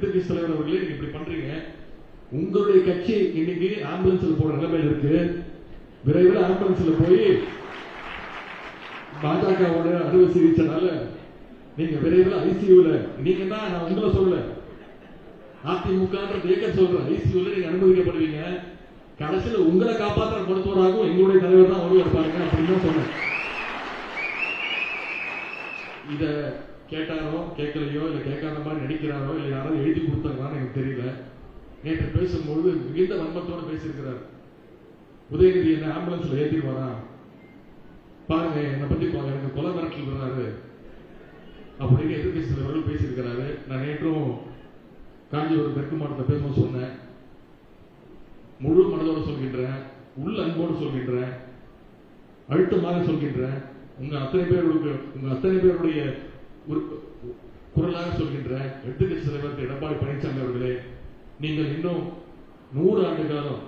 எதிர்க்கட்சி தலைவர் அவர்களே, நீங்க இப்படி பண்றீங்க. உங்களுடைய கட்சி இன்னைக்கு ஆம்புலன்ஸ்ல போற நிலைமையில் இருக்கு. விரைவில் ஆம்புலன்ஸ்ல போய் பாஜகவோட அறுவை சிகிச்சைனால நீங்க விரைவில் ஐசியூல, நீங்க தான், நான் உங்களை சொல்ல, அதிமுக இயக்கம் சொல்றேன், ஐசியூல நீங்க அனுமதிக்கப்படுவீங்க. கடைசியில் உங்களை காப்பாற்ற மருத்துவராகவும் எங்களுடைய தலைவர் தான் வருவார் பாருங்க அப்படின்னு தான் சொன்னேன். இத கேட்டாரோ கேட்கலையோ, இல்ல கேட்காத மாதிரி நடிக்கிறாரோ, இல்ல யாராவது எழுதி கொடுத்தாங்கன்னு எனக்கு தெரியல. நேற்று பேசும்போது மிகுந்த வன்மத்தோடு பேசியிருக்கிறார். உதயநிதி என்ன ஆம்புலன்ஸ்ல ஏற்றிடுவாரா பாருங்க, என்னை பத்தி எனக்கு கொலை மிரட்டல் விடுறாரு அப்படின்னு எதிர்கட்சி தலைவர்கள் பேசியிருக்கிறாரு. நான் நேற்றும் காஞ்சிபுரம் தெற்கு மாவட்டத்தை பேச சொன்னேன். முழு மனதோடு சொல்கின்றேன், உள்ள அன்போடு சொல்கின்றேன், அழுத்தமாக சொல்கின்றேன். உங்க அத்தனை பேருடைய குரலாக சொல்கின்றேன். எதிர்கட்சி தலைவர் எடப்பாடி பழனிசாமி அவர்களே, நீங்கள் இன்னும் 100 ஆண்டு காலம்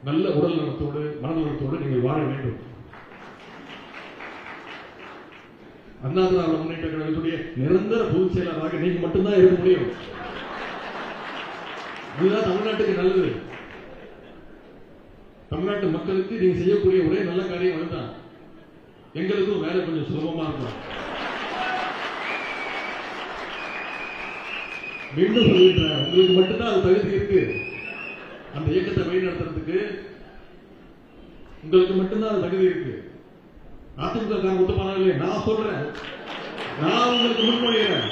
நல்ல உடல் நலத்தோடு மனநலத்தோடு நீங்கள் வாழ வேண்டும். அண்ணா திராவிட முன்னேற்ற கழகத்துடைய நிரந்தர பொதுச் செயலாளராக நீங்க மட்டும்தான் இருக்க முடியும். இதுதான் தமிழ்நாட்டுக்கு நல்லது. தமிழ்நாட்டு மக்களுக்கு நீங்க செய்யக்கூடிய ஒரே நல்ல காரியம் அதுதான். எங்களுக்கும் வேலை கொஞ்சம் சுலபமா இருக்கும். மீண்டும் சொல்லிடுறேன், உங்களுக்கு மட்டும்தான் அது தகுதி இருக்கு. அந்த இயக்கத்தை வழிநடத்துறதுக்கு உங்களுக்கு மட்டும்தான் அது தகுதி இருக்கு. அதிமுக காரன் ஒத்துப்பானாலே நான் சொல்றேன், நான் உங்களுக்கு முன்மொழிகிறேன்.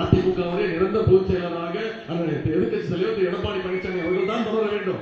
அதிமுகவுடைய நிரந்தர பொதுச் செயலாளராக அந்த எதிர்க்கட்சி தலைவர் எடப்பாடி பழனிசாமி அவர்கள் தான் தொடர வேண்டும்.